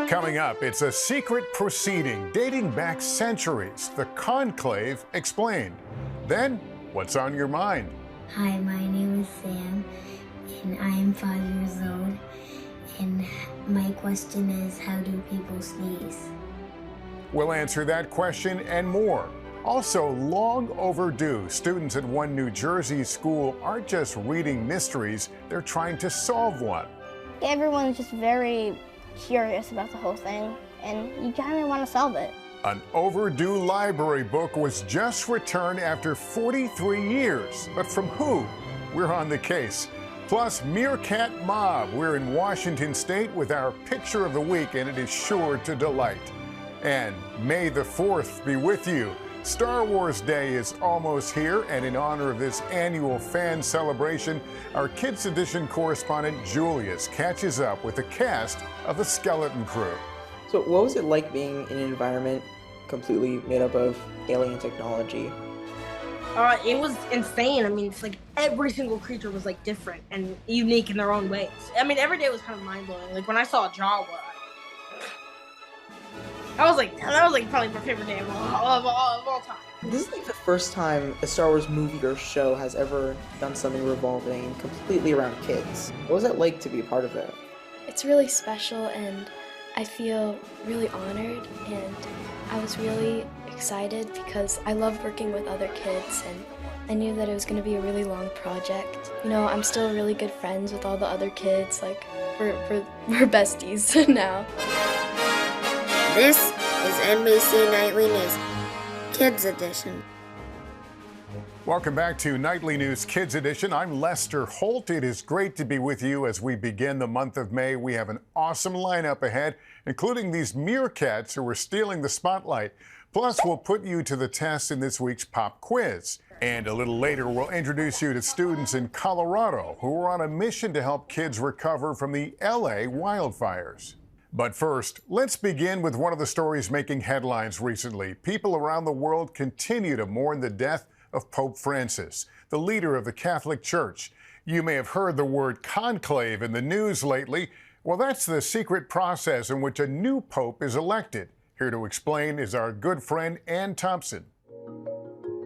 Coming up, it's a secret proceeding dating back centuries. The Conclave explained. Then, what's on your mind? Hi, my name is Sam, and I am 5 years old. And my question is, how do people sneeze? We'll answer that question and more. Also, long overdue. Students at one New Jersey school aren't just reading mysteries, they're trying to solve one. Everyone's just very curious about the whole thing, and you kind of want to solve it. An overdue library book was just returned after 43 years. But from who? We're on the case. Plus, Meerkat Mob. We're in Washington State with our picture of the week, and it is sure to delight. And May the 4th be with you. Star Wars Day is almost here, and in honor of this annual fan celebration, our Kids Edition correspondent Julius catches up with the cast of the Skeleton Crew. So what was it like being in an environment completely made up of alien technology? It was insane. I mean, it's like every single creature was like different and unique in their own ways. I mean, every day was kind of mind-blowing. Like when I saw Jawa, that was like probably my favorite day of all time. This is like the first time a Star Wars movie or show has ever done something revolving completely around kids. What was it like to be a part of it? It's really special, and I feel really honored, and I was really excited because I love working with other kids, and I knew that it was going to be a really long project. You know, I'm still really good friends with all the other kids, like we're besties now. This is NBC Nightly News, Kids Edition. Welcome back to Nightly News Kids Edition. I'm Lester Holt. It is great to be with you as we begin the month of May. We have an awesome lineup ahead, including these meerkats who are stealing the spotlight. Plus, we'll put you to the test in this week's pop quiz. And a little later, we'll introduce you to students in Colorado who are on a mission to help kids recover from the LA wildfires. But first, let's begin with one of the stories making headlines recently. People around the world continue to mourn the death of Pope Francis, the leader of the Catholic Church. You may have heard the word conclave in the news lately. Well, that's the secret process in which a new pope is elected. Here to explain is our good friend Ann Thompson.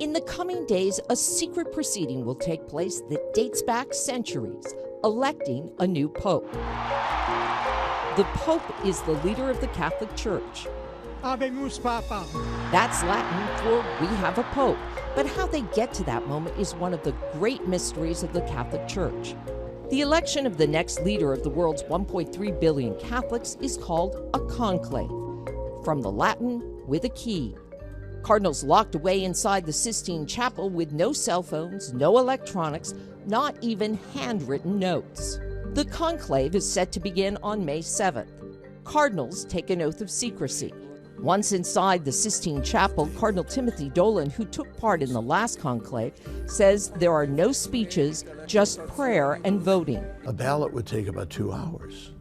In the coming days, a secret proceeding will take place that dates back centuries, electing a new pope. The Pope is the leader of the Catholic Church. Habemus Papa. That's Latin for we have a Pope. But how they get to that moment is one of the great mysteries of the Catholic Church. The election of the next leader of the world's 1.3 billion Catholics is called a conclave, from the Latin with a key. Cardinals locked away inside the Sistine Chapel with no cell phones, no electronics, not even handwritten notes. The conclave is set to begin on May 7th. Cardinals take an oath of secrecy. Once inside the Sistine Chapel, Cardinal Timothy Dolan, who took part in the last conclave, says there are no speeches, just prayer and voting. A ballot would take about 2 hours,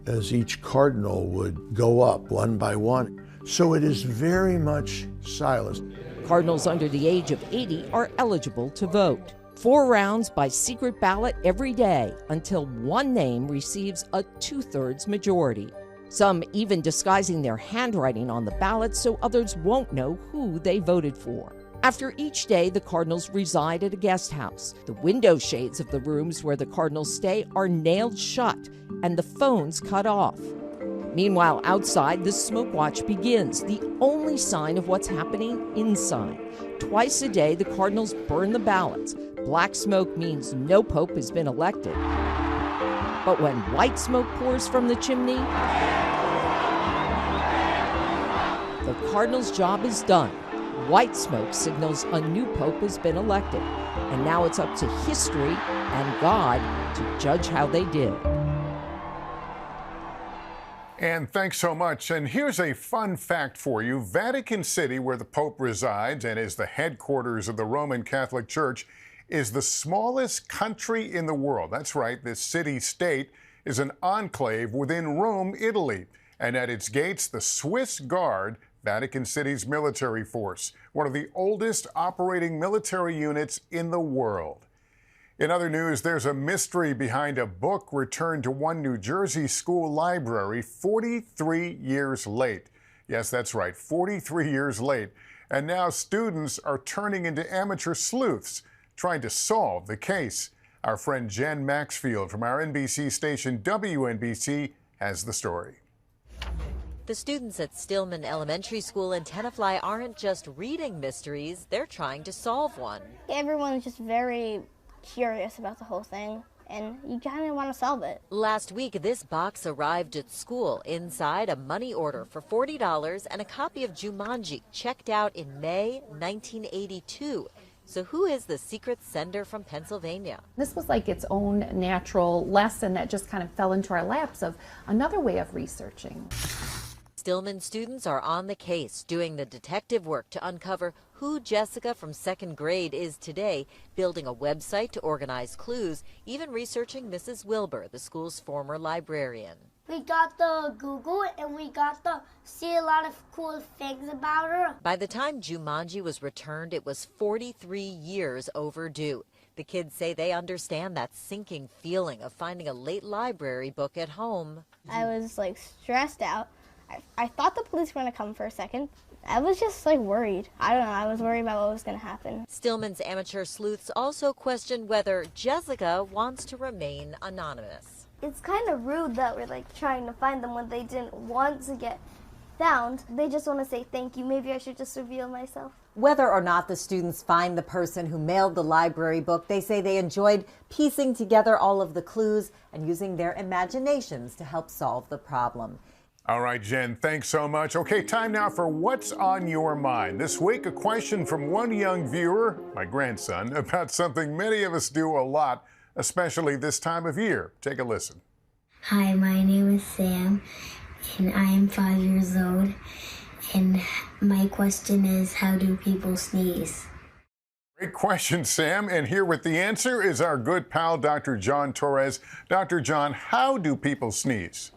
as each cardinal would go up one by one. So it is very much silence. Cardinals under the age of 80 are eligible to vote. 4 rounds by secret ballot every day until one name receives a 2/3 majority. Some even disguising their handwriting on the ballot so others won't know who they voted for. After each day, the cardinals reside at a guest house. The window shades of the rooms where the cardinals stay are nailed shut and the phones cut off. Meanwhile, outside, the smoke watch begins, the only sign of what's happening inside. Twice a day, the cardinals burn the ballots. Black smoke means no pope has been elected. But when white smoke pours from the chimney, the cardinal's job is done. White smoke signals a new pope has been elected. And now it's up to history and God to judge how they did. And thanks so much. And here's a fun fact for you. Vatican City, where the Pope resides and is the headquarters of the Roman Catholic Church, is the smallest country in the world. That's right, this city-state is an enclave within Rome, Italy. And at its gates, the Swiss Guard, Vatican City's military force, one of the oldest operating military units in the world. In other news, there's a mystery behind a book returned to one New Jersey school library 43 years late. Yes, that's right, 43 years late. And now students are turning into amateur sleuths, trying to solve the case. Our friend Jen Maxfield from our NBC station WNBC has the story. The students at Stillman Elementary School in Tenafly aren't just reading mysteries, they're trying to solve one. Everyone's just very curious about the whole thing, and you kind of want to solve it. Last week, this box arrived at school. Inside, a money order for $40 and a copy of Jumanji, checked out in May 1982. So who is the secret sender from Pennsylvania? This was like its own natural lesson that just kind of fell into our laps of another way of researching. Stillman students are on the case, doing the detective work to uncover who Jessica from second grade is today, building a website to organize clues, even researching Mrs. Wilbur, the school's former librarian. We got the Google and we got to see a lot of cool things about her. By the time Jumanji was returned, it was 43 years overdue. The kids say they understand that sinking feeling of finding a late library book at home. I was like stressed out. I thought the police were going to come for a second. I was just like worried. I don't know, I was worried about what was going to happen. Stillman's amateur sleuths also question whether Jessica wants to remain anonymous. It's kind of rude that we're like trying to find them when they didn't want to get found. They just want to say thank you. Maybe I should just reveal myself. Whether or not the students find the person who mailed the library book, they say they enjoyed piecing together all of the clues and using their imaginations to help solve the problem. All right, Jen, thanks so much. Okay, time now for What's on Your Mind. This week, a question from one young viewer, my grandson, about something many of us do a lot, especially this time of year. Take a listen. Hi, my name is Sam, and I am 5 years old. And my question is, how do people sneeze? Great question, Sam. And here with the answer is our good pal, Dr. John Torres. Dr. John, how do people sneeze?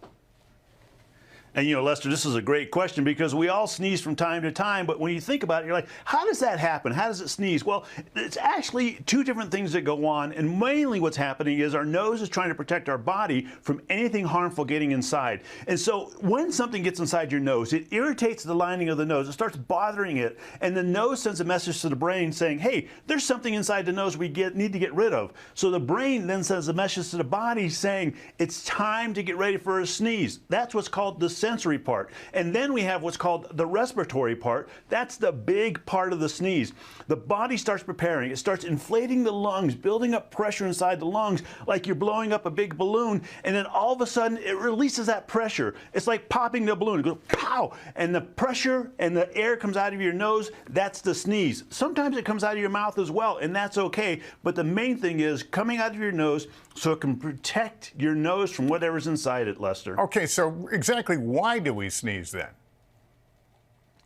And, you know, Lester, this is a great question because we all sneeze from time to time. But when you think about it, you're like, how does that happen? How does it sneeze? Well, it's actually two different things that go on. And mainly what's happening is our nose is trying to protect our body from anything harmful getting inside. And so when something gets inside your nose, it irritates the lining of the nose. It starts bothering it. And the nose sends a message to the brain saying, hey, there's something inside the nose we need to get rid of. So the brain then sends a message to the body saying, it's time to get ready for a sneeze. That's what's called the sensory part. And then we have what's called the respiratory part. That's the big part of the sneeze. The body starts preparing. It starts inflating the lungs, building up pressure inside the lungs like you're blowing up a big balloon. And then all of a sudden it releases that pressure. It's like popping the balloon. It goes pow! And the pressure and the air comes out of your nose. That's the sneeze. Sometimes it comes out of your mouth as well, and that's okay. But the main thing is coming out of your nose so it can protect your nose from whatever's inside it, Lester. Okay, so exactly why do we sneeze then?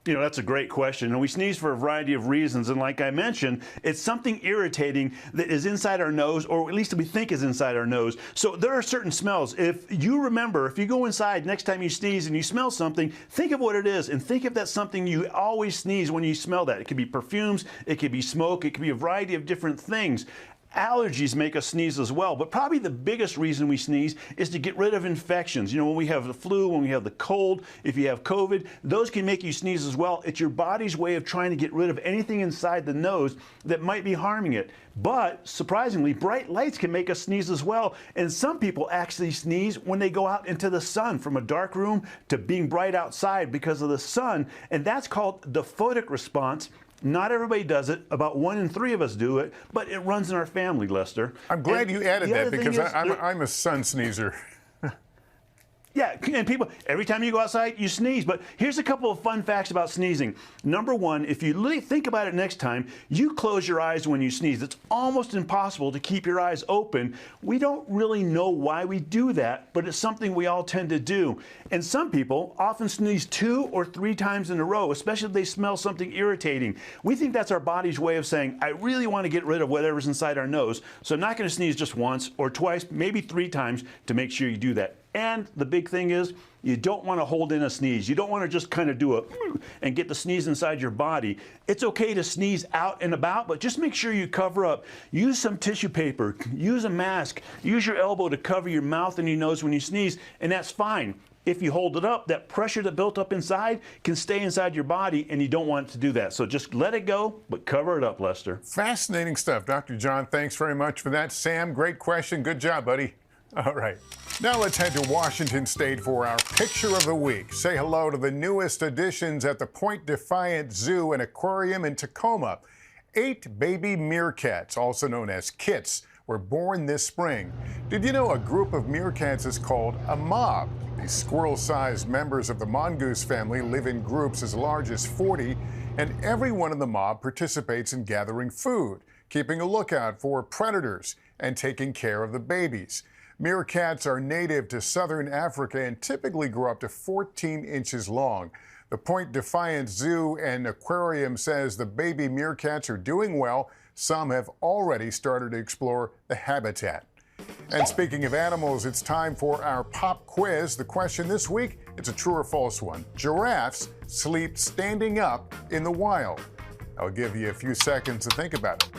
You know, that's a great question. And we sneeze for a variety of reasons. And like I mentioned, it's something irritating that is inside our nose, or at least we think is inside our nose. So there are certain smells. If you remember, if you go inside next time you sneeze and you smell something, think of what it is and think if that's something you always sneeze when you smell that. It could be perfumes, it could be smoke, it could be a variety of different things. Allergies make us sneeze as well, but probably the biggest reason we sneeze is to get rid of infections. You know, when we have the flu, when we have the cold, if you have COVID, those can make you sneeze as well. It's your body's way of trying to get rid of anything inside the nose that might be harming it. But surprisingly, bright lights can make us sneeze as well. And some people actually sneeze when they go out into the sun, from a dark room to being bright outside because of the sun. And that's called the photic response. Not everybody does it. About 1 in 3 of us do it, but it runs in our family, Lester. I'm glad you added that because I'm a sun sneezer. Yeah, and people, every time you go outside, you sneeze. But here's a couple of fun facts about sneezing. Number one, if you really think about it next time, you close your eyes when you sneeze. It's almost impossible to keep your eyes open. We don't really know why we do that, but it's something we all tend to do. And some people often sneeze 2 or 3 times in a row, especially if they smell something irritating. We think that's our body's way of saying, I really want to get rid of whatever's inside our nose, so I'm not going to sneeze just once or twice, maybe 3 times to make sure you do that. And the big thing is, you don't want to hold in a sneeze. You don't want to just kind of do a and get the sneeze inside your body. It's okay to sneeze out and about, but just make sure you cover up. Use some tissue paper, use a mask, use your elbow to cover your mouth and your nose when you sneeze, and that's fine. If you hold it up, that pressure that built up inside can stay inside your body, and you don't want it to do that. So just let it go, but cover it up, Lester. Fascinating stuff. Dr. John, thanks very much for that. Sam, great question. Good job, buddy. All right. Now let's head to Washington State for our Picture of the Week. Say hello to the newest additions at the Point Defiant Zoo and Aquarium in Tacoma. 8 baby meerkats, also known as kits, were born this spring. Did you know a group of meerkats is called a mob? These squirrel-sized members of the mongoose family live in groups as large as 40, and everyone in the mob participates in gathering food, keeping a lookout for predators, and taking care of the babies. Meerkats are native to southern Africa and typically grow up to 14 inches long. The Point Defiant Zoo and Aquarium says the baby meerkats are doing well. Some have already started to explore the habitat. And speaking of animals, it's time for our pop quiz. The question this week, it's a true or false one. Giraffes sleep standing up in the wild. I'll give you a few seconds to think about it.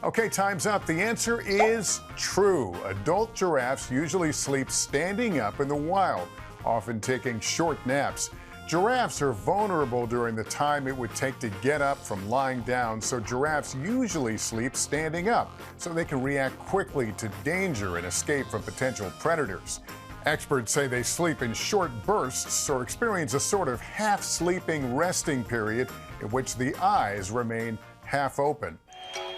Okay, time's up. The answer is true. Adult giraffes usually sleep standing up in the wild, often taking short naps. Giraffes are vulnerable during the time it would take to get up from lying down, so giraffes usually sleep standing up so they can react quickly to danger and escape from potential predators. Experts say they sleep in short bursts or experience a sort of half-sleeping resting period in which the eyes remain half open.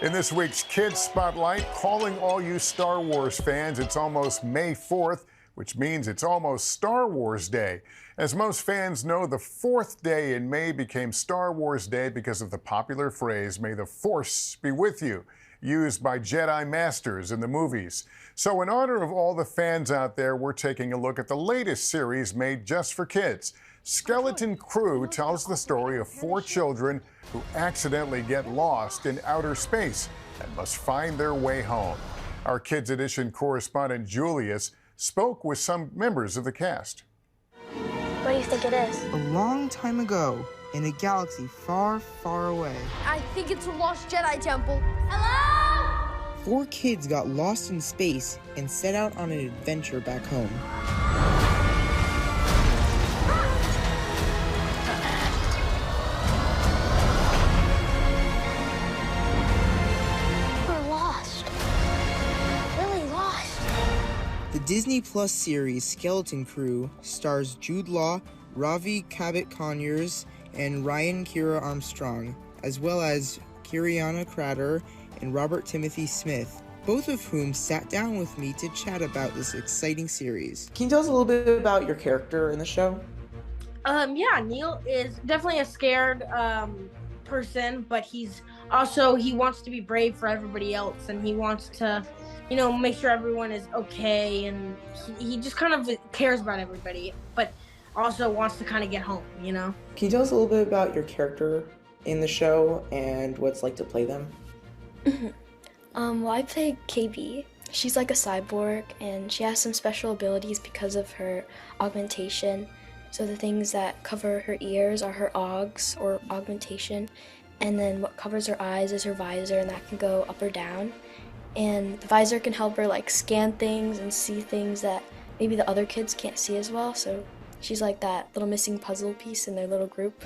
In this week's Kids Spotlight, calling all you Star Wars fans, it's almost May 4th, which means it's almost Star Wars Day. As most fans know, the 4th day in May became Star Wars Day because of the popular phrase, "May the Force be with you," used by Jedi Masters in the movies. So in honor of all the fans out there, we're taking a look at the latest series made just for kids. Skeleton Crew tells the story of 4 children who accidentally get lost in outer space and must find their way home. Our Kids Edition correspondent Julius spoke with some members of the cast. What do you think it is? A long time ago, in a galaxy far, far away, I think it's a lost Jedi temple. Hello? 4 kids got lost in space and set out on an adventure back home. We're lost. Really lost. The Disney Plus series Skeleton Crew stars Jude Law, Ravi Kabit-Conyers, and Ryan Kira Armstrong, as well as Kiriana Crater and Robert Timothy Smith, both of whom sat down with me to chat about this exciting series. Can you tell us a little bit about your character in the show? Yeah, Neil is definitely a scared person, but he wants to be brave for everybody else, and he wants to, make sure everyone is okay, and he just kind of cares about everybody, but also wants to kind of get home, Can you tell us a little bit about your character in the show and what it's like to play them? Well, I play KB. She's like a cyborg, and she has some special abilities because of her augmentation. So the things that cover her ears are her augs, or augmentation, and then what covers her eyes is her visor, and that can go up or down. And the visor can help her scan things and see things that maybe the other kids can't see as well, so she's like that little missing puzzle piece in their little group.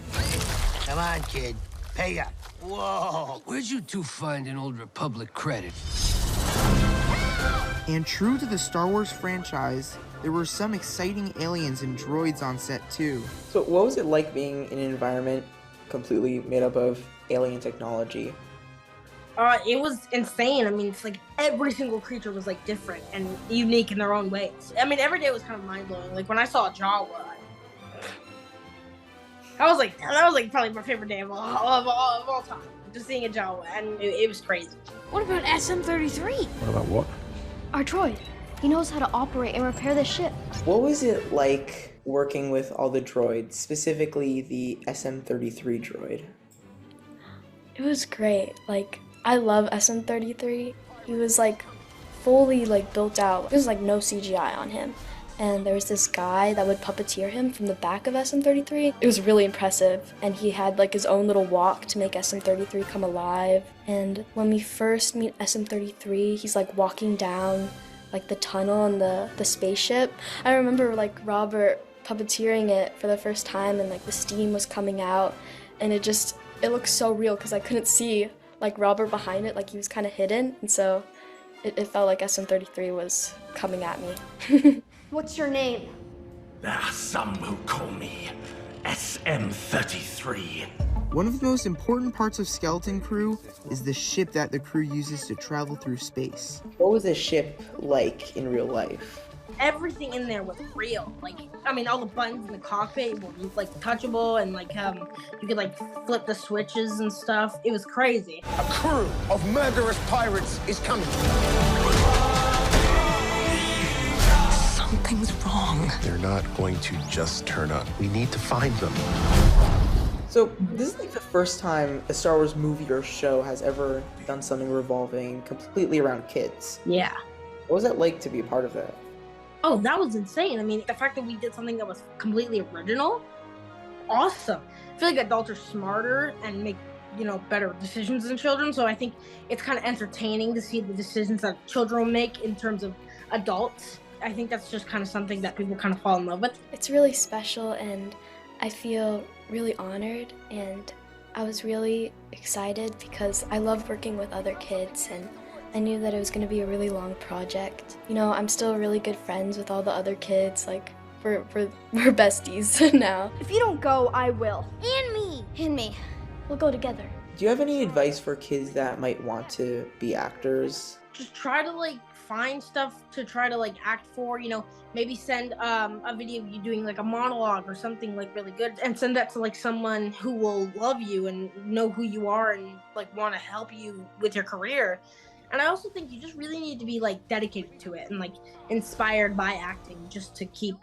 Come on, kid. Pay up. Whoa! Where'd you two find an Old Republic credit? And true to the Star Wars franchise, there were some exciting aliens and droids on set too. So what was it like being in an environment completely made up of alien technology? It was insane. It's like every single creature was different and unique in their own ways. Every day was kind of mind-blowing. Like when I saw Jawa, that was probably my favorite day of all time. Just seeing a Jawa, and it was crazy. What about SM-33? What about what? Our droid. He knows how to operate and repair the ship. What was it like working with all the droids, specifically the SM-33 droid? It was great. I love SM-33. He was like fully like built out. There was like no CGI on him. And there was this guy that would puppeteer him from the back of SM-33. It was really impressive. And he had like his own little walk to make SM-33 come alive. And when we first meet SM-33, he's like walking down like the tunnel and the spaceship. I remember like Robert puppeteering it for the first time, and like the steam was coming out, and it looked so real because I couldn't see like Robert behind it, like he was kind of hidden, and so it felt like SM-33 was coming at me. What's your name? There are some who call me SM-33. One of the most important parts of Skeleton Crew is the ship that the crew uses to travel through space. What was a ship like in real life? Everything in there was real. Like, I mean, all the buttons in the cockpit were like touchable, and like you could like flip the switches and stuff. It was crazy. A crew of murderous pirates is coming. Something's wrong. They're not going to just turn up. We need to find them. So, this is like the first time a Star Wars movie or show has ever done something revolving completely around kids. Yeah. What was it like to be a part of that? Oh, that was insane. I mean, the fact that we did something that was completely original, awesome. I feel like adults are smarter and make, better decisions than children. So I think it's kind of entertaining to see the decisions that children will make in terms of adults. I think that's just kind of something that people kind of fall in love with. It's really special, and I feel really honored, and I was really excited because I love working with other kids, and I knew that it was going to be a really long project. I'm still really good friends with all the other kids. Like, we're besties now. If you don't go, I will. And me. And me. We'll go together. Do you have any advice for kids that might want to be actors? Just try to find stuff to try to act for, maybe send a video of you doing a monologue or something really good, and send that to someone who will love you and know who you are and want to help you with your career. And I also think you just really need to be dedicated to it and inspired by acting, just to keep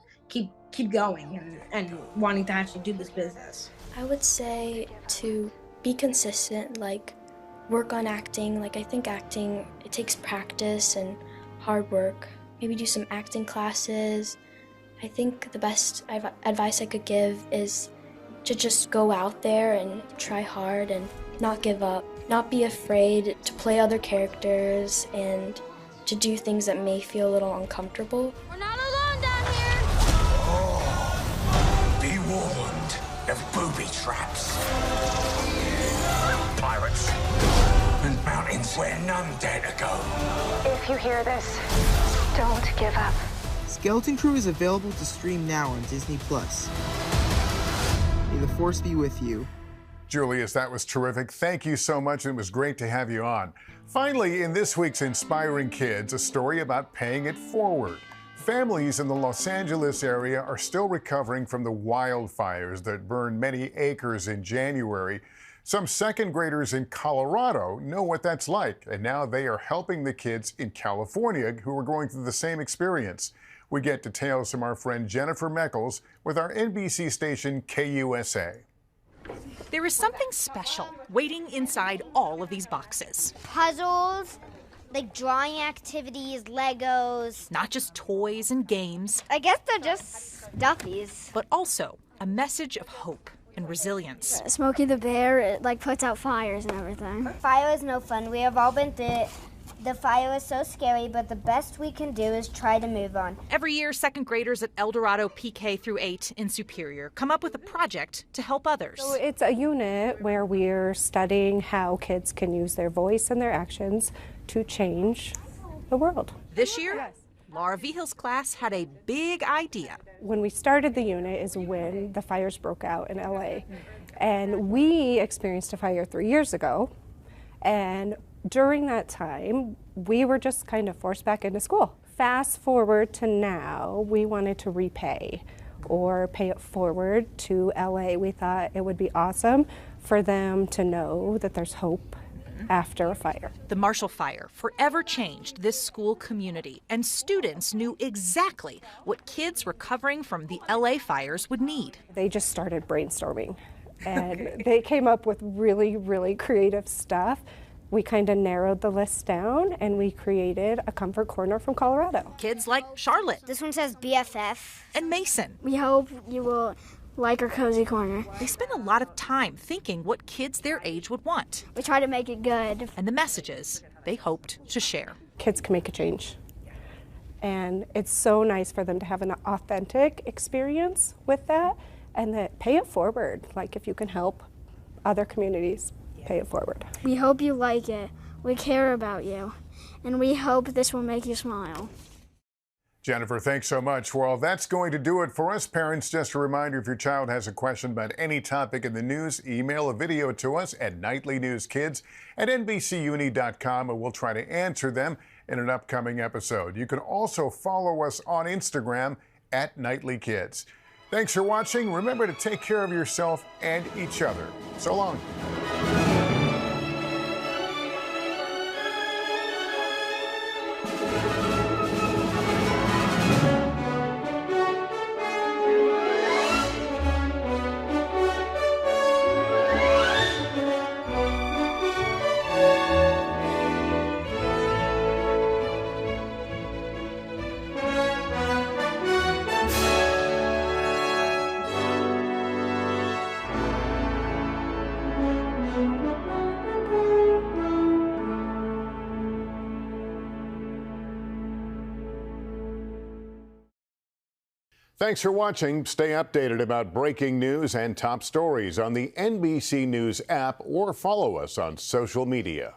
going and wanting to actually do this business. I would say to be consistent, work on acting. I think acting, it takes practice and hard work. Maybe do some acting classes. I think the best advice I could give is to just go out there and try hard and not give up. Not be afraid to play other characters and to do things that may feel a little uncomfortable. We're not alone down here! Oh, be warned of booby traps. Pirates and mountains where none dare to go. If you hear this, don't give up. Skeleton Crew is available to stream now on Disney+. May the Force be with you. Julius, that was terrific. Thank you so much. It was great to have you on. Finally, in this week's Inspiring Kids, a story about paying it forward. Families in the Los Angeles area are still recovering from the wildfires that burned many acres in January. Some second graders in Colorado know what that's like, and now they are helping the kids in California who are going through the same experience. We get details from our friend Jennifer Meckles with our NBC station KUSA. There is something special waiting inside all of these boxes. Puzzles, drawing activities, Legos. Not just toys and games. I guess they're just stuffies. But also a message of hope and resilience. Smokey the Bear, it puts out fires and everything. Fire is no fun. We have all been through it. The fire is so scary, but the best we can do is try to move on. Every year, second graders at El Dorado PK through 8 in Superior come up with a project to help others. So it's a unit where we're studying how kids can use their voice and their actions to change the world. This year, Laura Vihil's class had a big idea. When we started the unit is when the fires broke out in LA. And we experienced a fire 3 years ago. And during that time, we were just kind of forced back into school. Fast forward to now, we wanted to repay or pay it forward to LA. We thought it would be awesome for them to know that there's hope after a fire. The Marshall Fire forever changed this school community, and students knew exactly what kids recovering from the LA fires would need. They just started brainstorming, and they came up with really, really creative stuff we kind of narrowed the list down and we created a comfort corner from Colorado. Kids like Charlotte. This one says BFF. And Mason. We hope you will like our cozy corner. They spend a lot of time thinking what kids their age would want. We try to make it good. And the messages they hoped to share. Kids can make a change. And it's so nice for them to have an authentic experience with that and that pay it forward. Like if you can help other communities, pay it forward. We hope you like it. We care about you. And we hope this will make you smile. Jennifer, thanks so much. Well, that's going to do it for us. Parents, just a reminder, if your child has a question about any topic in the news, email a video to us at nightlynewskids@nbcuni.com, and we'll try to answer them in an upcoming episode. You can also follow us on Instagram @NightlyKids. Thanks for watching. Remember to take care of yourself and each other. So long. Thanks for watching. Stay updated about breaking news and top stories on the NBC News app or follow us on social media.